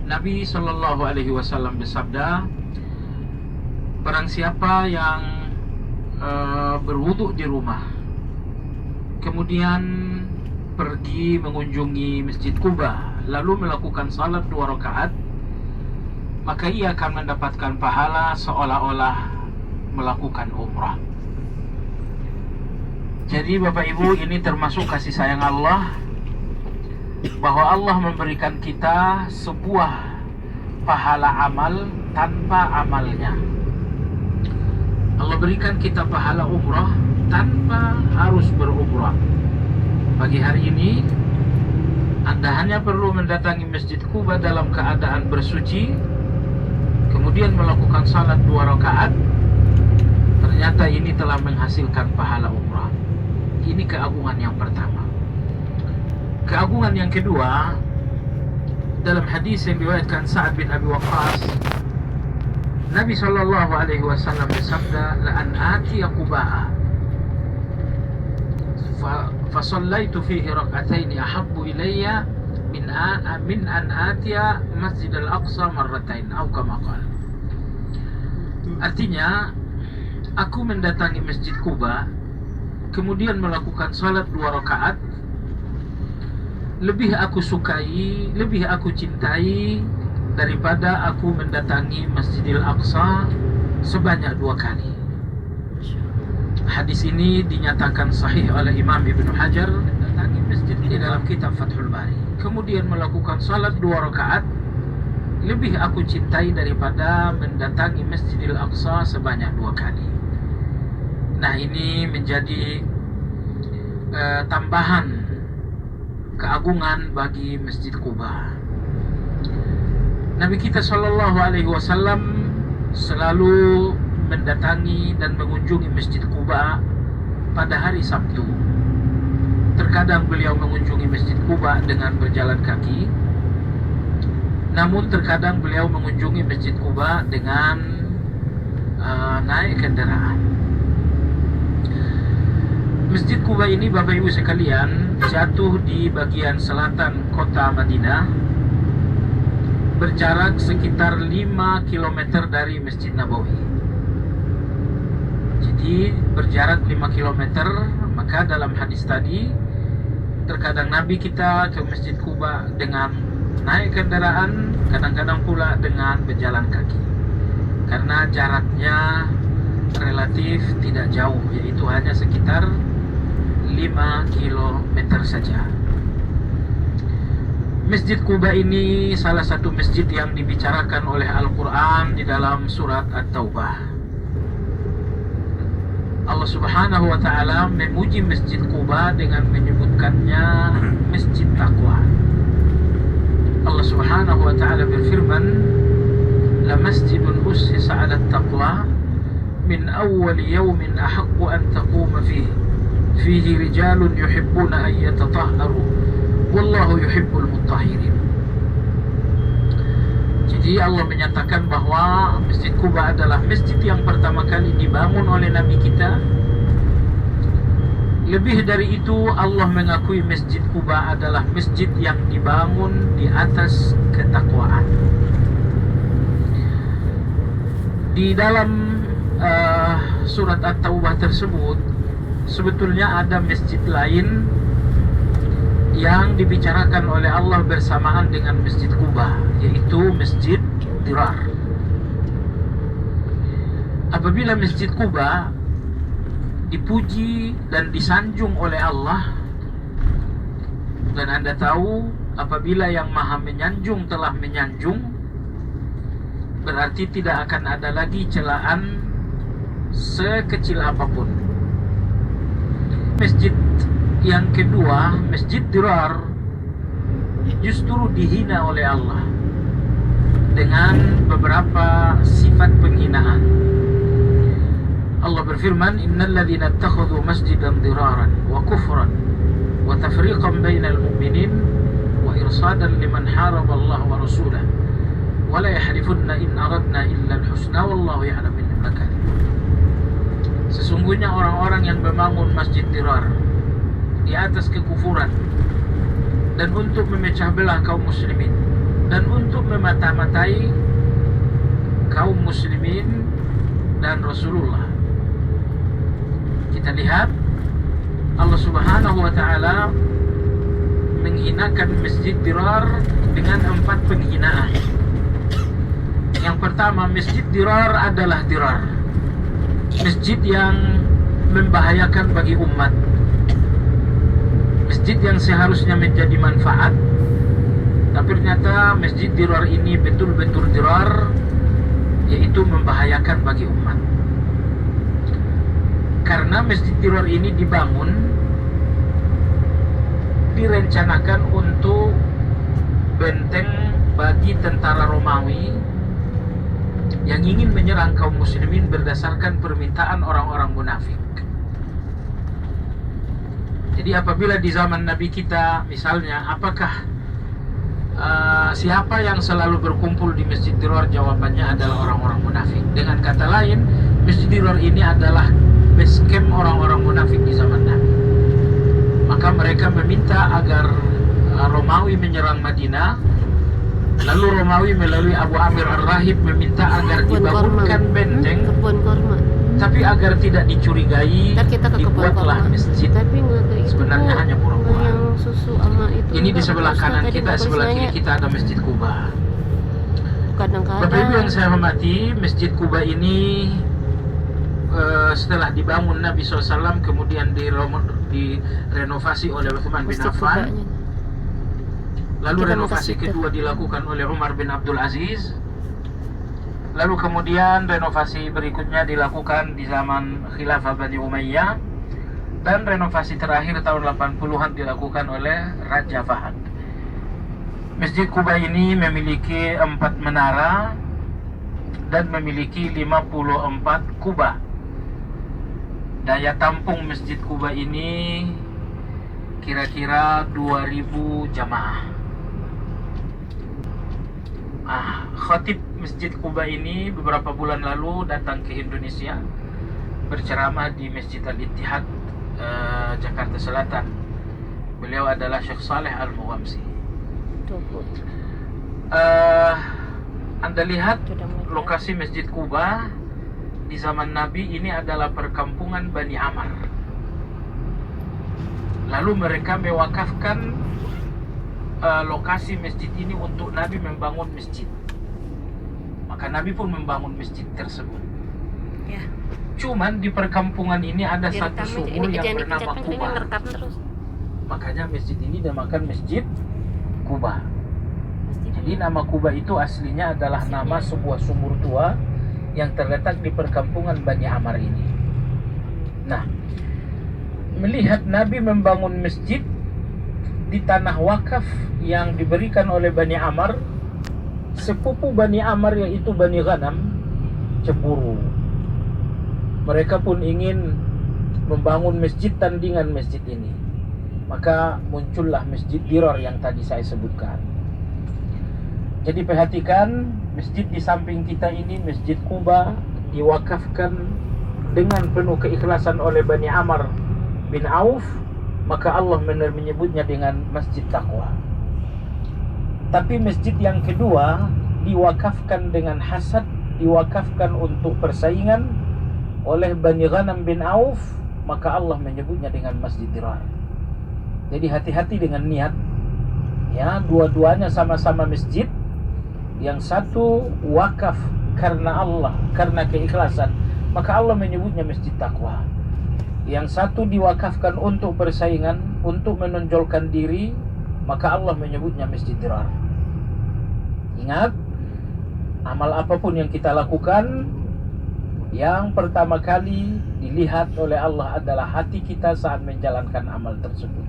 Nabi Shallallahu Alaihi Wasallam bersabda, barang siapa yang berwudu di rumah, kemudian pergi mengunjungi Masjid Quba, lalu melakukan salat 2 rakaat, maka ia akan mendapatkan pahala seolah-olah melakukan umrah. Jadi Bapak Ibu, ini termasuk kasih sayang Allah, bahwa Allah memberikan kita sebuah pahala amal tanpa amalnya. Allah berikan kita pahala umrah tanpa harus berumrah. Pagi hari ini Anda hanya perlu mendatangi Masjid Quba dalam keadaan bersuci, kemudian melakukan salat 2 rakaat. Ternyata ini telah menghasilkan pahala umrah. Ini keagungan yang pertama. Keagungan yang kedua, dalam hadis yang diriwayatkan Sa'ad bin Abi Waqqas, Nabi Shallallahu Alaihi Wasallam bersabda, la an atiya Quba'a fa sallaitu fihi rak'ataini ahabbu ilayya min an atiya Masjid Al-Aqsa marratain atau kama qala. Artinya, aku mendatangi Masjid Quba, kemudian melakukan salat 2 rakaat, lebih aku sukai, lebih aku cintai daripada aku mendatangi Masjidil Aqsa sebanyak 2 kali. Hadis ini dinyatakan sahih oleh Imam Ibnu Hajar mendatangi masjid di dalam kitab Fathul Bari, kemudian melakukan salat 2 rakaat, lebih aku cintai daripada mendatangi Masjidil Aqsa sebanyak 2 kali. Nah, ini menjadi tambahan keagungan bagi Masjid Quba. Nabi kita Shallallahu Alaihi Wasallam selalu mendatangi dan mengunjungi Masjid Quba pada hari Sabtu. Terkadang beliau mengunjungi Masjid Quba dengan berjalan kaki, namun terkadang beliau mengunjungi Masjid Quba dengan naik kendaraan. Masjid Quba ini, Bapak Ibu sekalian, jatuh di bagian selatan kota Madinah, berjarak sekitar 5 km dari Masjid Nabawi. Jadi berjarak 5 km, maka dalam hadis tadi, terkadang Nabi kita ke Masjid Quba dengan naik kendaraan, kadang-kadang pula dengan berjalan kaki, karena jaraknya relatif tidak jauh, yaitu hanya sekitar 5 km saja. Masjid Quba ini salah satu masjid yang dibicarakan oleh Al-Quran di dalam surat At-Taubah. Allah Subhanahu wa Ta'ala memuji Masjid Quba dengan menyebutkannya Masjid Taqwa. Allah Subhanahu wa Ta'ala berfirman, la masjidun ussisa 'ala at-taqwa min awwal yawmin ahaqqu an taquma fihi rijalun yuhibbuna an yatatahharu wallahu yuhibbul mutahhirin. Jadi Allah menyatakan bahwa Masjid Quba adalah masjid yang pertama kali dibangun oleh Nabi kita. Lebih dari itu, Allah mengakui Masjid Quba adalah masjid yang dibangun di atas ketakwaan. Di dalam surat At-Taubah tersebut, sebetulnya ada masjid lain yang dibicarakan oleh Allah bersamaan dengan Masjid Quba, yaitu Masjid Dirar. Apabila Masjid Quba dipuji dan disanjung oleh Allah, dan Anda tahu, apabila yang Maha Menyanjung telah menyanjung, berarti tidak akan ada lagi celaan sekecil apapun. Masjid yang kedua, Masjid Dirar, justru dihina oleh Allah dengan beberapa sifat penghinaan. Allah berfirman, innal ladzina ittakhadhu masjidan diraran wa kufran wa tafriqan bainal mu'minin wa irsadan liman haraba Allah wa rasulahu wa la yahlifunna in aradna illa al-husna wallahu ya'lamu innaka lakadzib. Sesungguhnya orang-orang yang membangun Masjid Dirar di atas kekufuran dan untuk memecah belah kaum muslimin, dan untuk memata-matai kaum muslimin dan Rasulullah. Kita lihat Allah Subhanahu wa taala menghinakan Masjid Dirar dengan 4 penghinaan. Yang pertama, Masjid Dirar adalah dirar, masjid yang membahayakan bagi umat, masjid yang seharusnya menjadi manfaat, tapi ternyata Masjid Dirar ini betul-betul dirar, yaitu membahayakan bagi umat. Karena Masjid Dirar ini direncanakan untuk benteng bagi tentara Romawi yang ingin menyerang kaum muslimin berdasarkan permintaan orang-orang munafik. Jadi apabila di zaman Nabi kita misalnya, apakah siapa yang selalu berkumpul di Masjid Dirar? Jawabannya adalah orang-orang munafik. Dengan kata lain, Masjid Dirar ini adalah base camp orang-orang munafik di zaman Nabi. Maka mereka meminta agar Romawi menyerang Madinah. Lalu Romawi melalui Abu Amir Ar-Rahib meminta agar dibangunkan benteng, tapi agar tidak dicurigai, dibuatlah masjid. Sebenarnya hanya pura-pura. Ini di sebelah kanan kita, sebelah kiri kita ada Masjid Kuba. Bapak Ibu yang saya hormati, Masjid Kuba ini setelah dibangun Nabi SAW, kemudian direnovasi oleh Utsman bin Affan. Lalu renovasi kedua dilakukan oleh Umar bin Abdul Aziz. Lalu kemudian renovasi berikutnya dilakukan di zaman Khilafah Bani Umayyah. Dan renovasi terakhir tahun 80-an dilakukan oleh Raja Fahad. Masjid Kuba ini memiliki 4 menara dan memiliki 54 kubah. Daya tampung Masjid Kuba ini kira-kira 2000 jamaah. Khatib Masjid Kuba ini beberapa bulan lalu datang ke Indonesia, berceramah di Masjid Al-Ittihad, Jakarta Selatan. Beliau adalah Syekh Saleh Al-Muwamsi. Anda lihat lokasi Masjid Kuba di zaman Nabi ini adalah perkampungan Bani Amr. Lalu mereka mewakafkan lokasi masjid ini untuk Nabi membangun masjid. Maka Nabi pun membangun masjid tersebut. Ya. Cuman di perkampungan ini ada satu suku yang bernama Kuba. Makanya masjid ini dinamakan Masjid Kuba. Jadi nama Kuba itu aslinya adalah nama sebuah sumur tua yang terletak di perkampungan Bani Amr ini. Nah, melihat Nabi membangun masjid di tanah wakaf yang diberikan oleh Bani Amr, sepupu Bani Amr yaitu Bani Ghanam cemburu. Mereka pun ingin membangun masjid tandingan masjid ini. Maka muncullah Masjid Dirar yang tadi saya sebutkan. Jadi perhatikan, masjid di samping kita ini, Masjid Kuba, diwakafkan dengan penuh keikhlasan oleh Bani Amr bin Auf. Maka Allah menyebutnya dengan Masjid Taqwa. Tapi masjid yang kedua diwakafkan dengan hasad, diwakafkan untuk persaingan oleh Bani Ghanam bin Auf, maka Allah menyebutnya dengan Masjid Dirar. Jadi hati-hati dengan niat. Ya, dua-duanya sama-sama masjid. Yang satu wakaf karena Allah, karena keikhlasan, maka Allah menyebutnya Masjid Taqwa. Yang satu diwakafkan untuk persaingan, untuk menonjolkan diri, maka Allah menyebutnya Masjid Dirar. Ingat, amal apapun yang kita lakukan, yang pertama kali dilihat oleh Allah adalah hati kita saat menjalankan amal tersebut.